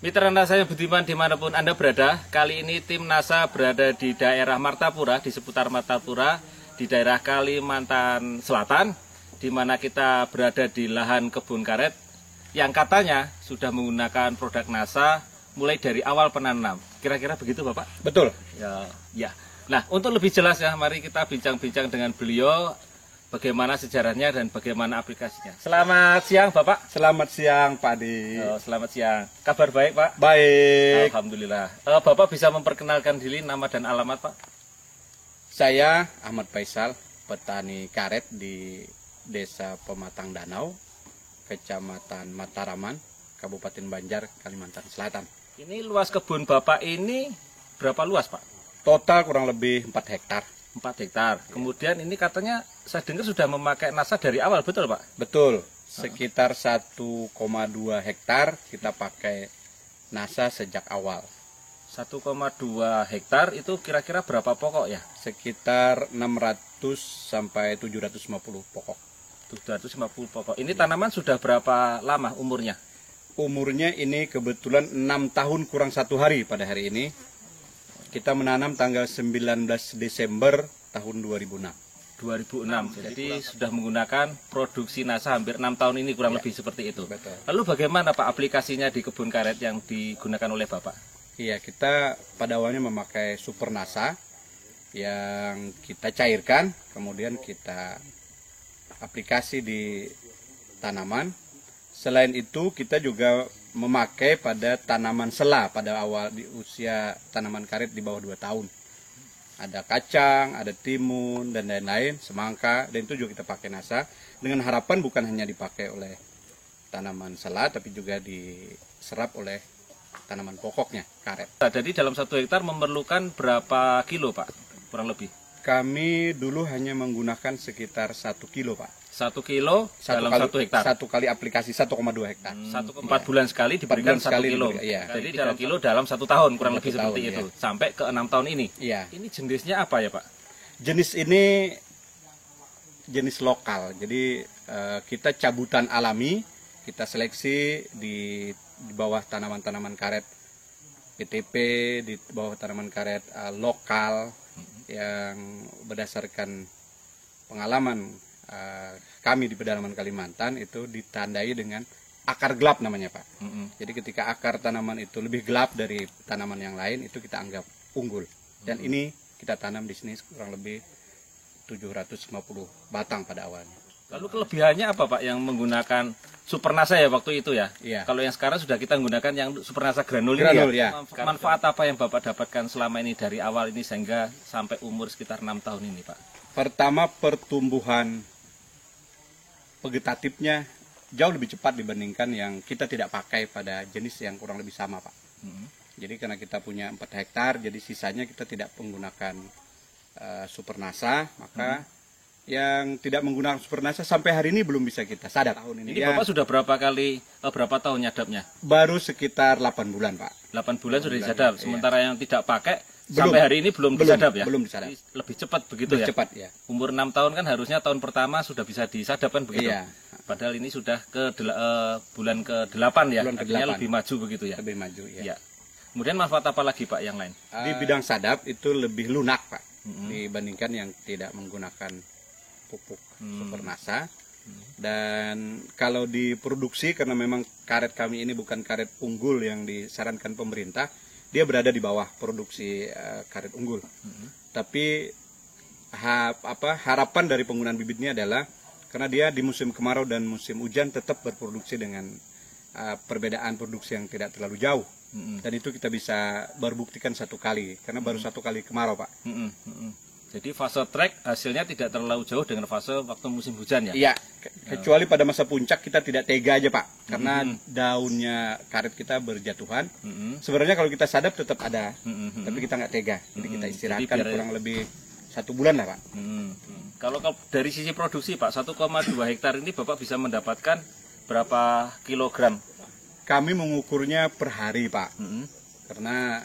Mitra NASA yang budiman dimanapun Anda berada, kali ini tim NASA berada di daerah Martapura, di seputar Martapura, di daerah Kalimantan Selatan, di mana kita berada di lahan kebun karet yang katanya sudah menggunakan produk NASA mulai dari awal penanam. Kira-kira begitu Bapak? Betul. Ya. Nah, untuk lebih jelas ya, mari kita bincang-bincang dengan beliau bagaimana sejarahnya dan bagaimana aplikasinya. Selamat siang Bapak. Selamat siang Pak Adi. Selamat siang. Kabar baik Pak? Baik. Alhamdulillah. Bapak bisa memperkenalkan diri, nama dan alamat Pak? Saya Ahmad Faisal, petani karet di Desa Pematang Danau, Kecamatan Mataraman, Kabupaten Banjar, Kalimantan Selatan. Ini luas kebun Bapak ini berapa luas Pak? Total kurang lebih 4 hektar. 4 hektar. Kemudian ini katanya saya dengar sudah memakai NASA dari awal, betul Pak? Betul. Sekitar 1,2 hektar kita pakai NASA sejak awal. 1,2 hektar itu kira-kira berapa pokok ya? Sekitar 600 sampai 750 pokok. 750 pokok. Ini tanaman sudah berapa lama umurnya? Umurnya ini kebetulan 6 tahun kurang 1 hari pada hari ini. Kita menanam tanggal 19 Desember tahun 2006. 2006. Jadi sudah menggunakan produksi NASA hampir 6 tahun ini kurang lebih seperti itu. Betul. Lalu bagaimana Pak aplikasinya di kebun karet yang digunakan oleh Bapak? Iya, kita pada awalnya memakai Super NASA yang kita cairkan, kemudian kita aplikasi di tanaman. Selain itu kita juga memakai pada tanaman sela pada awal di usia tanaman karet di bawah 2 tahun. Ada kacang, ada timun, dan lain-lain, semangka, dan itu juga kita pakai NASA. Dengan harapan bukan hanya dipakai oleh tanaman sela, tapi juga diserap oleh tanaman pokoknya, karet. Jadi dalam 1 hektar memerlukan berapa kilo Pak, kurang lebih? Kami dulu hanya menggunakan sekitar 1 kilo Pak. 1 kilo dalam 1 hektar? 1 kali aplikasi 1,2 hektar. 4 bulan sekali diberikan 1 kilo. Iya. Jadi 1 kilo dalam 1 tahun kurang lebih seperti iya. itu. Sampai ke 6 tahun ini. Iya. Ini jenisnya apa ya Pak? Jenis ini jenis lokal. Jadi kita cabutan alami, kita seleksi di bawah tanaman-tanaman karet PTP, di bawah tanaman karet lokal yang berdasarkan pengalaman kami di pedalaman Kalimantan itu ditandai dengan akar gelap namanya Pak. Jadi ketika akar tanaman itu lebih gelap dari tanaman yang lain itu kita anggap unggul. Dan ini kita tanam di sini kurang lebih 750 batang pada awalnya. Lalu kelebihannya apa Pak yang menggunakan Super NASA ya waktu itu ya? Iya. Kalau yang sekarang sudah kita menggunakan yang Super NASA granul Granul, ya? ya. Manfaat apa yang Bapak dapatkan selama ini dari awal ini sehingga sampai umur sekitar 6 tahun ini Pak? Pertama, pertumbuhan vegetatifnya jauh lebih cepat dibandingkan yang kita tidak pakai pada jenis yang kurang lebih sama Pak. Jadi karena kita punya 4 hektar, jadi sisanya kita tidak menggunakan Super NASA, maka yang tidak menggunakan Super NASA sampai hari ini belum bisa kita sadap. Tahun ini Bapak sudah berapa tahun nyadapnya? Baru sekitar 8 bulan Pak. 8 bulan sudah disadap, iya. Sementara yang tidak pakai Belum. sampai hari ini belum disadap ya? Belum disadap. Lebih cepat begitu Lebih ya? cepat ya. Umur 6 tahun kan harusnya tahun pertama sudah bisa disadap kan begitu? Iya. Padahal ini sudah ke bulan ke-8 ya, Bulan artinya ke-8. lebih maju begitu ya? Lebih maju ya. Ya. Kemudian manfaat apa lagi Pak yang lain? Di bidang sadap itu lebih lunak Pak dibandingkan yang tidak menggunakan pupuk Super NASA. Dan kalau diproduksi, karena memang karet kami ini bukan karet unggul yang disarankan pemerintah, dia berada di bawah produksi karet unggul. Tapi harapan dari penggunaan bibitnya adalah karena dia di musim kemarau dan musim hujan tetap berproduksi dengan perbedaan produksi yang tidak terlalu jauh. Dan itu kita bisa berbuktikan 1 kali, karena baru 1 kali kemarau Pak. Jadi fase trek hasilnya tidak terlalu jauh dengan fase waktu musim hujan ya? Iya, kecuali pada masa puncak kita tidak tega aja Pak, karena daunnya karet kita berjatuhan. Sebenarnya kalau kita sadap tetap ada, tapi kita nggak tega, jadi kita istirahatkan kurang lebih 1 bulan lah Pak. Kalau dari sisi produksi Pak, 1,2 hektar ini Bapak bisa mendapatkan berapa kilogram? Kami mengukurnya per hari Pak, karena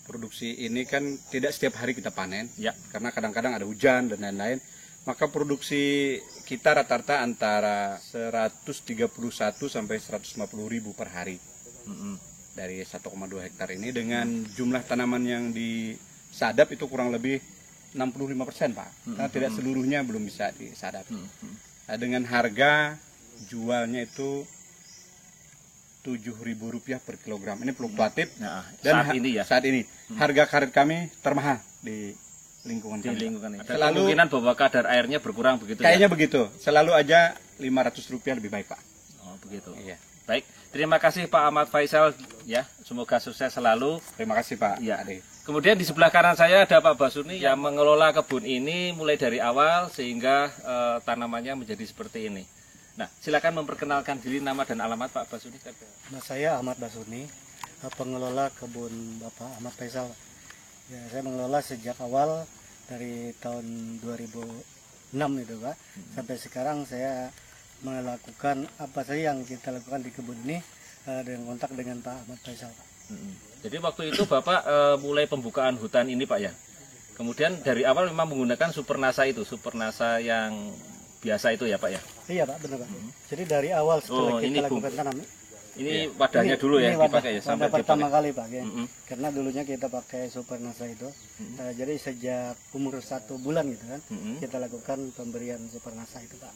produksi ini kan tidak setiap hari kita panen, ya, karena kadang-kadang ada hujan dan lain-lain. Maka produksi kita rata-rata antara 131 sampai 150 ribu per hari dari 1,2 hektar ini, dengan jumlah tanaman yang disadap itu kurang lebih 65% Pak, karena tidak seluruhnya belum bisa disadap. Nah, dengan harga jualnya itu Rp7.000 per kilogram. Ini fluktuatif. Nah, dan saat ini harga karet kami termahal di lingkungan kami. Ada selalu kemungkinan bahwa kadar airnya berkurang begitu. Kayaknya begitu. Selalu aja Rp500 lebih baik Pak. Oh begitu. Iya. Baik. Terima kasih Pak Ahmad Faisal ya. Semoga sukses selalu. Terima kasih Pak. Ya. Ade. Kemudian di sebelah kanan saya ada Pak Basuni yang mengelola kebun ini mulai dari awal sehingga tanamannya menjadi seperti ini. Nah, silakan memperkenalkan diri, nama dan alamat Pak Basuni. Nah, saya Ahmad Basuni, pengelola kebun Bapak Ahmad Faisal. Ya, saya mengelola sejak awal dari tahun 2006 itu Pak. Sampai sekarang saya melakukan apa saja yang kita lakukan di kebun ini dengan kontak dengan Pak Ahmad Faisal Pak. Jadi waktu itu Bapak mulai pembukaan hutan ini Pak ya. Kemudian dari awal memang menggunakan Supernasa itu, Supernasa yang biasa itu ya Pak ya? Iya Pak, benar Pak. Jadi dari awal setelah kita lakukan tanam. Ini wadahnya dulu ya dipakai ya sampai pertama kali Pak ya. Karena dulunya kita pakai Supernasa itu. Jadi sejak umur 1 bulan gitu kan, kita lakukan pemberian Supernasa itu Pak.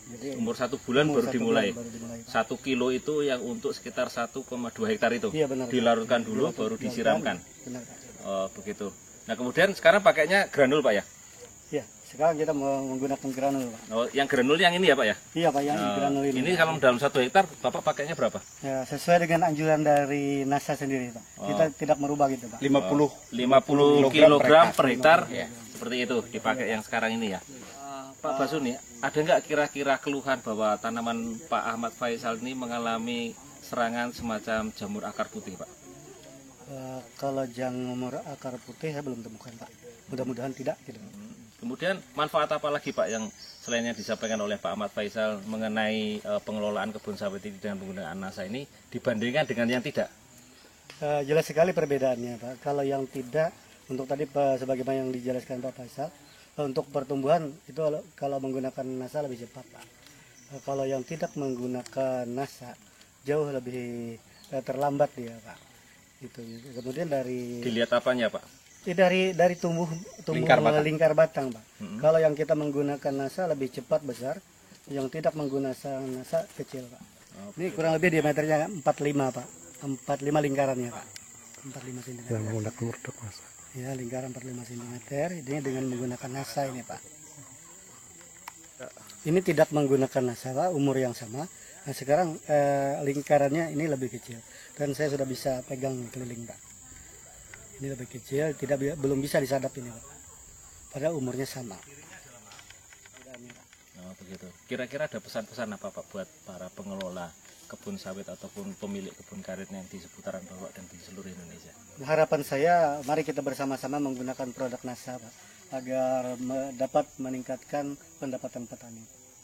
Jadi umur 1 bulan baru dimulai. 1 kilo itu yang untuk sekitar 1,2 hektar itu. Iya, benar, dilarutkan dulu baru disiramkan. Benar Pak. Oh begitu. Nah kemudian sekarang pakainya granul Pak ya? Iya, sekarang kita menggunakan granul Pak. Oh yang granul yang ini ya Pak ya? Iya Pak, yang granul ini. Ini kalau dalam 1 hektar Bapak pakainya berapa? Ya, sesuai dengan anjuran dari NASA sendiri Pak. Kita tidak merubah gitu Pak. 50 kilogram per hektar. Seperti itu dipakai yang sekarang ini ya. Pak Basuni, ada nggak kira-kira keluhan bahwa tanaman Pak Ahmad Faisal ini mengalami serangan semacam jamur akar putih Pak? Kalau jamur akar putih saya belum temukan Pak. Mudah-mudahan tidak gitu. Kemudian manfaat apa lagi Pak yang selain yang disampaikan oleh Pak Ahmad Faisal mengenai pengelolaan kebun sawit ini dengan penggunaan NASA ini dibandingkan dengan yang tidak? Jelas sekali perbedaannya Pak. Kalau yang tidak, untuk tadi sebagaimana yang dijelaskan Pak Faisal, untuk pertumbuhan itu kalau menggunakan NASA lebih cepat Pak. Kalau yang tidak menggunakan NASA jauh lebih terlambat dia Pak. Itu. Kemudian dari dilihat apanya Pak? Dari tumbuh lingkar batang Pak. Kalau yang kita menggunakan NASA lebih cepat besar, yang tidak menggunakan NASA kecil Pak. Ini kurang lebih diameternya 45 Pak. 45 lingkarannya Pak. 45 cm. Yang menggunakan murtok NASA. Ya, lingkaran 45 cm. Ini dengan menggunakan NASA ini Pak. Ini tidak menggunakan NASA Pak, umur yang sama. Nah sekarang lingkarannya ini lebih kecil. Dan saya sudah bisa pegang keliling Pak. Ini lebih kecil, belum bisa disadap ini Pak. Padahal umurnya sama. Oh begitu. Kira-kira ada pesan-pesan apa Pak buat para pengelola kebun sawit ataupun pemilik kebun karet yang di seputaran Bapak dan di seluruh Indonesia? Harapan saya, mari kita bersama-sama menggunakan produk NASA Pak, agar dapat meningkatkan pendapatan petani.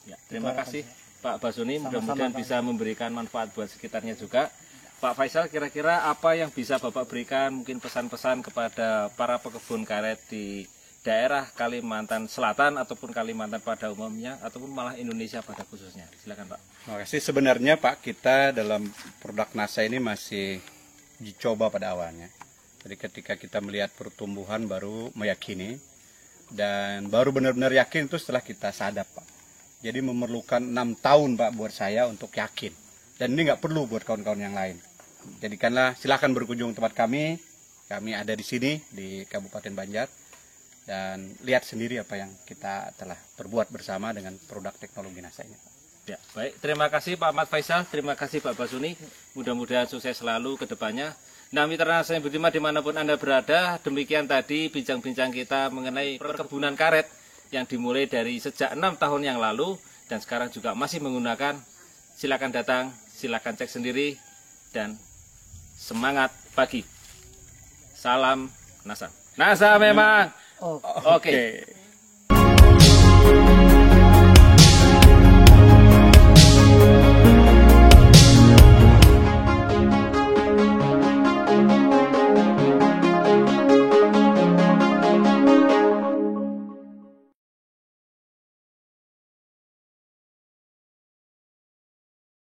Ya, terima kasih Pak Basuni, mudah-mudahan bisa memberikan manfaat buat sekitarnya juga. Pak Faisal, kira-kira apa yang bisa Bapak berikan, mungkin pesan-pesan kepada para pekebun karet di daerah Kalimantan Selatan ataupun Kalimantan pada umumnya ataupun malah Indonesia pada khususnya? Silakan Pak. Terima kasih. Sebenarnya Pak, kita dalam produk NASA ini masih dicoba pada awalnya. Jadi ketika kita melihat pertumbuhan baru meyakini, dan baru benar-benar yakin itu setelah kita sadap Pak. Jadi memerlukan 6 tahun Pak buat saya untuk yakin. Dan ini nggak perlu buat kawan-kawan yang lain. Jadikanlah, silahkan berkunjung tempat kami. Kami ada di sini di Kabupaten Banjar. Dan lihat sendiri apa yang kita telah perbuat bersama dengan produk teknologi NASA ini. Ya, baik. Terima kasih Pak Ahmad Faisal, terima kasih Pak Basuni. Mudah-mudahan sukses selalu ke depannya. Nah, mitra NASA yang budiman dimanapun Anda berada, demikian tadi bincang-bincang kita mengenai perkebunan karet yang dimulai dari sejak 6 tahun yang lalu dan sekarang juga masih menggunakan. Silakan datang, silakan cek sendiri, dan semangat pagi. Salam NASA. NASA memang. Oh. Oke.